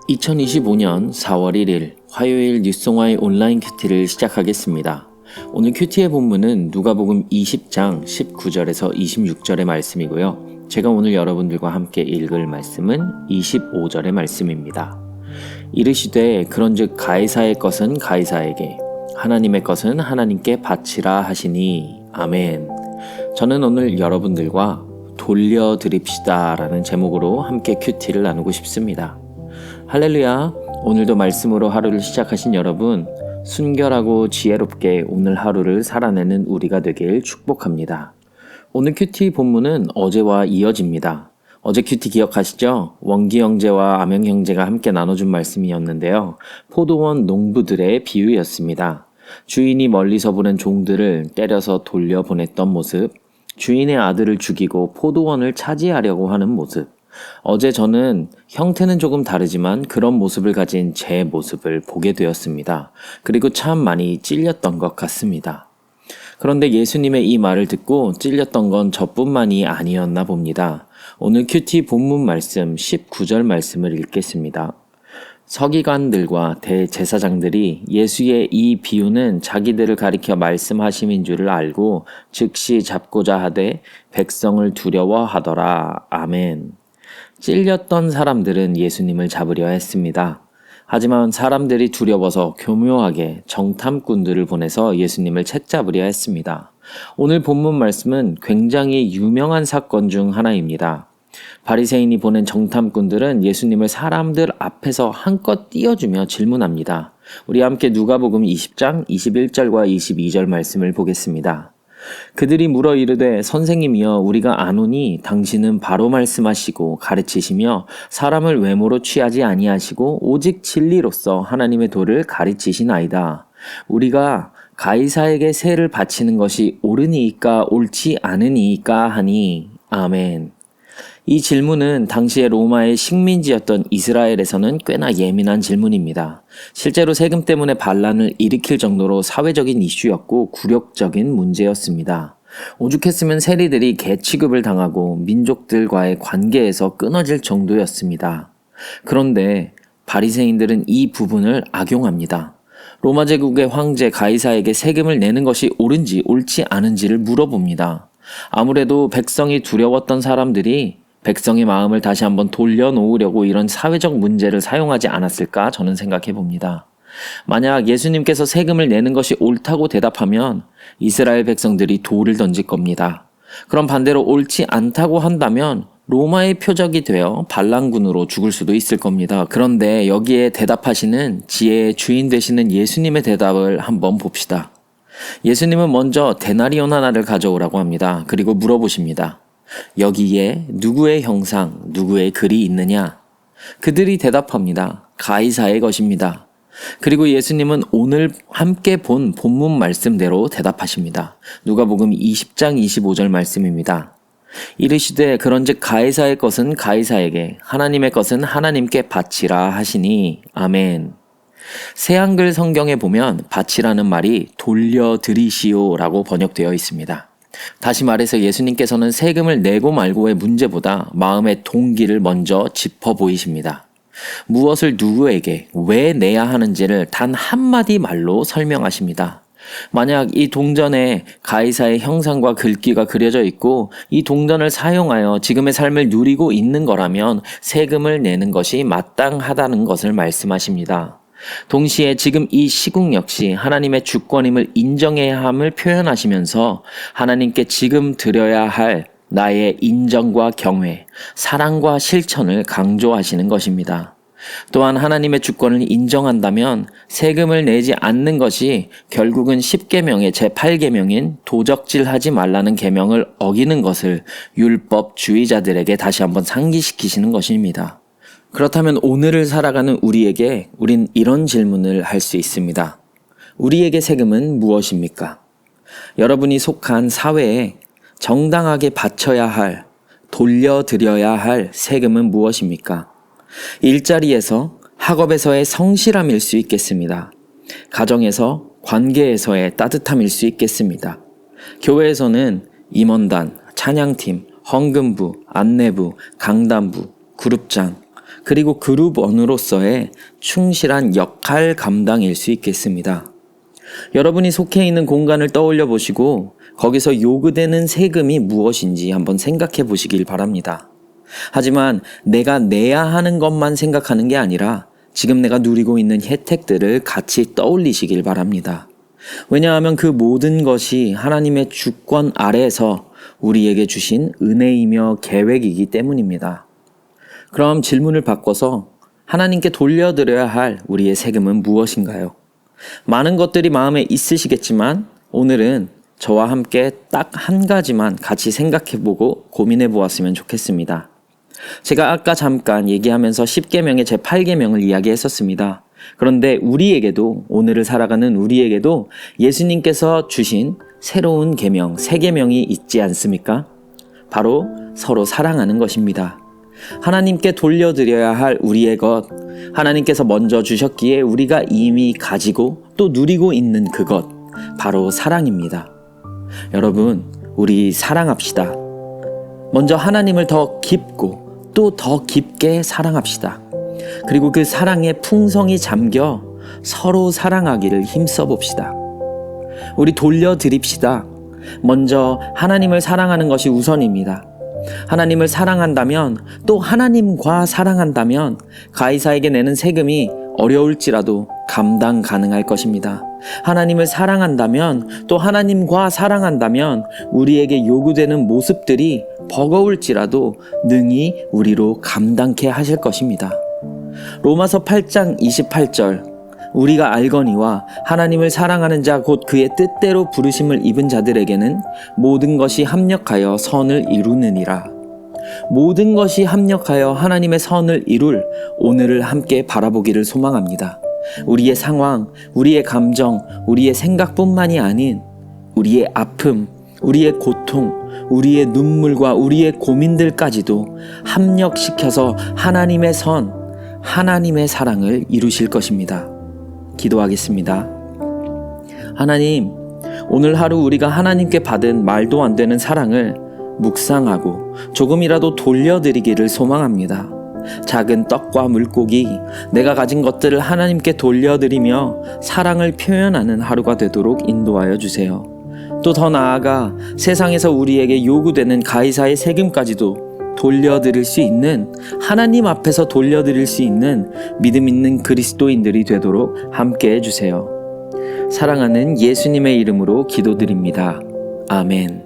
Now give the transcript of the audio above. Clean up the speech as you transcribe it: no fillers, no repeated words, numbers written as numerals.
2025년 4월 1일 화요일 뉴송화의 온라인 큐티를 시작하겠습니다. 오늘 큐티의 본문은 누가복음 20장 19절에서 26절의 말씀이고요. 제가 오늘 여러분들과 함께 읽을 말씀은 25절의 말씀입니다. 이르시되 그런즉 가이사의 것은 가이사에게 하나님의 것은 하나님께 바치라 하시니 아멘. 저는 오늘 여러분들과 돌려드립시다 라는 제목으로 함께 큐티를 나누고 싶습니다. 할렐루야. 오늘도 말씀으로 하루를 시작하신 여러분, 순결하고 지혜롭게 오늘 하루를 살아내는 우리가 되길 축복합니다. 오늘 큐티 본문은 어제와 이어집니다. 어제 큐티 기억하시죠? 원기 형제와 암영 형제가 함께 나눠준 말씀이었는데요. 포도원 농부들의 비유였습니다. 주인이 멀리서 보낸 종들을 때려서 돌려보냈던 모습, 주인의 아들을 죽이고 포도원을 차지하려고 하는 모습. 어제 저는 형태는 조금 다르지만 그런 모습을 가진 제 모습을 보게 되었습니다. 그리고 참 많이 찔렸던 것 같습니다. 그런데 예수님의 이 말을 듣고 찔렸던 건 저뿐만이 아니었나 봅니다. 오늘 큐티 본문 말씀 19절 말씀을 읽겠습니다. 서기관들과 대제사장들이 예수의 이 비유는 자기들을 가리켜 말씀하심인 줄을 알고 즉시 잡고자 하되 백성을 두려워하더라. 아멘. 찔렸던 사람들은 예수님을 잡으려 했습니다. 하지만 사람들이 두려워서 교묘하게 정탐꾼들을 보내서 예수님을 채잡으려 했습니다. 오늘 본문 말씀은 굉장히 유명한 사건 중 하나입니다. 바리새인이 보낸 정탐꾼들은 예수님을 사람들 앞에서 한껏 띄워주며 질문합니다. 우리 함께 누가복음 20장 21절과 22절 말씀을 보겠습니다. 그들이 물어 이르되 선생님이여 우리가 아노니 당신은 바로 말씀하시고 가르치시며 사람을 외모로 취하지 아니하시고 오직 진리로서 하나님의 도를 가르치시나이다. 우리가 가이사에게 세를 바치는 것이 옳으니이까 옳지 않으니이까 하니 아멘. 이 질문은 당시의 로마의 식민지였던 이스라엘에서는 꽤나 예민한 질문입니다. 실제로 세금 때문에 반란을 일으킬 정도로 사회적인 이슈였고 굴욕적인 문제였습니다. 오죽했으면 세리들이 개취급을 당하고 민족들과의 관계에서 끊어질 정도였습니다. 그런데 바리새인들은 이 부분을 악용합니다. 로마 제국의 황제 가이사에게 세금을 내는 것이 옳은지 옳지 않은지를 물어봅니다. 아무래도 백성이 두려웠던 사람들이 백성의 마음을 다시 한번 돌려놓으려고 이런 사회적 문제를 사용하지 않았을까 저는 생각해 봅니다. 만약 예수님께서 세금을 내는 것이 옳다고 대답하면 이스라엘 백성들이 돌을 던질 겁니다. 그럼 반대로 옳지 않다고 한다면 로마의 표적이 되어 반란군으로 죽을 수도 있을 겁니다. 그런데 여기에 대답하시는 지혜의 주인 되시는 예수님의 대답을 한번 봅시다. 예수님은 먼저 데나리온 하나를 가져오라고 합니다. 그리고 물어보십니다. 여기에 누구의 형상, 누구의 글이 있느냐? 그들이 대답합니다. 가이사의 것입니다. 그리고 예수님은 오늘 함께 본 본문 말씀대로 대답하십니다. 누가복음 20장 25절 말씀입니다. 이르시되 그런즉 가이사의 것은 가이사에게 하나님의 것은 하나님께 바치라 하시니 아멘. 새한글 성경에 보면 바치라는 말이 돌려드리시오라고 번역되어 있습니다. 다시 말해서 예수님께서는 세금을 내고 말고의 문제보다 마음의 동기를 먼저 짚어 보이십니다. 무엇을 누구에게 왜 내야 하는지를 단 한마디 말로 설명하십니다. 만약 이 동전에 가이사의 형상과 글귀가 그려져 있고 이 동전을 사용하여 지금의 삶을 누리고 있는 거라면 세금을 내는 것이 마땅하다는 것을 말씀하십니다. 동시에 지금 이 시국 역시 하나님의 주권임을 인정해야 함을 표현하시면서 하나님께 지금 드려야 할 나의 인정과 경외, 사랑과 실천을 강조하시는 것입니다. 또한 하나님의 주권을 인정한다면 세금을 내지 않는 것이 결국은 10계명의 제8계명인 도적질하지 말라는 계명을 어기는 것을 율법주의자들에게 다시 한번 상기시키시는 것입니다. 그렇다면 오늘을 살아가는 우리에게 우린 이런 질문을 할 수 있습니다. 우리에게 세금은 무엇입니까? 여러분이 속한 사회에 정당하게 바쳐야 할, 돌려드려야 할 세금은 무엇입니까? 일자리에서, 학업에서의 성실함일 수 있겠습니다. 가정에서, 관계에서의 따뜻함일 수 있겠습니다. 교회에서는 임원단, 찬양팀, 헌금부, 안내부, 강단부, 그룹장, 그리고 그룹원으로서의 충실한 역할 감당일 수 있겠습니다. 여러분이 속해 있는 공간을 떠올려 보시고 거기서 요구되는 세금이 무엇인지 한번 생각해 보시길 바랍니다. 하지만 내가 내야 하는 것만 생각하는 게 아니라 지금 내가 누리고 있는 혜택들을 같이 떠올리시길 바랍니다. 왜냐하면 그 모든 것이 하나님의 주권 아래에서 우리에게 주신 은혜이며 계획이기 때문입니다. 그럼 질문을 바꿔서 하나님께 돌려드려야 할 우리의 세금은 무엇인가요? 많은 것들이 마음에 있으시겠지만 오늘은 저와 함께 딱 한 가지만 같이 생각해보고 고민해보았으면 좋겠습니다. 제가 아까 잠깐 얘기하면서 10계명의 제 8계명을 이야기했었습니다. 그런데 우리에게도, 오늘을 살아가는 우리에게도 예수님께서 주신 새로운 계명, 3계명이 있지 않습니까? 바로 서로 사랑하는 것입니다. 하나님께 돌려드려야 할 우리의 것, 하나님께서 먼저 주셨기에 우리가 이미 가지고 또 누리고 있는 그것, 바로 사랑입니다. 여러분, 우리 사랑합시다. 먼저 하나님을 더 깊고 또 더 깊게 사랑합시다. 그리고 그 사랑에 풍성이 잠겨 서로 사랑하기를 힘써 봅시다. 우리 돌려드립시다. 먼저 하나님을 사랑하는 것이 우선입니다. 하나님을 사랑한다면, 또 하나님과 사랑한다면 가이사에게 내는 세금이 어려울지라도 감당 가능할 것입니다. 하나님을 사랑한다면, 또 하나님과 사랑한다면 우리에게 요구되는 모습들이 버거울지라도 능히 우리로 감당케 하실 것입니다. 로마서 8장 28절, 우리가 알거니와 하나님을 사랑하는 자 곧 그의 뜻대로 부르심을 입은 자들에게는 모든 것이 합력하여 선을 이루느니라. 모든 것이 합력하여 하나님의 선을 이룰 오늘을 함께 바라보기를 소망합니다. 우리의 상황, 우리의 감정, 우리의 생각뿐만이 아닌 우리의 아픔, 우리의 고통, 우리의 눈물과 우리의 고민들까지도 합력시켜서 하나님의 선, 하나님의 사랑을 이루실 것입니다. 기도하겠습니다. 하나님, 오늘 하루 우리가 하나님께 받은 말도 안 되는 사랑을 묵상하고 조금이라도 돌려드리기를 소망합니다. 작은 떡과 물고기, 내가 가진 것들을 하나님께 돌려드리며 사랑을 표현하는 하루가 되도록 인도하여 주세요. 또 더 나아가 세상에서 우리에게 요구되는 가이사의 세금까지도 돌려드릴 수 있는, 하나님 앞에서 돌려드릴 수 있는 믿음 있는 그리스도인들이 되도록 함께 해주세요. 사랑하는 예수님의 이름으로 기도드립니다. 아멘.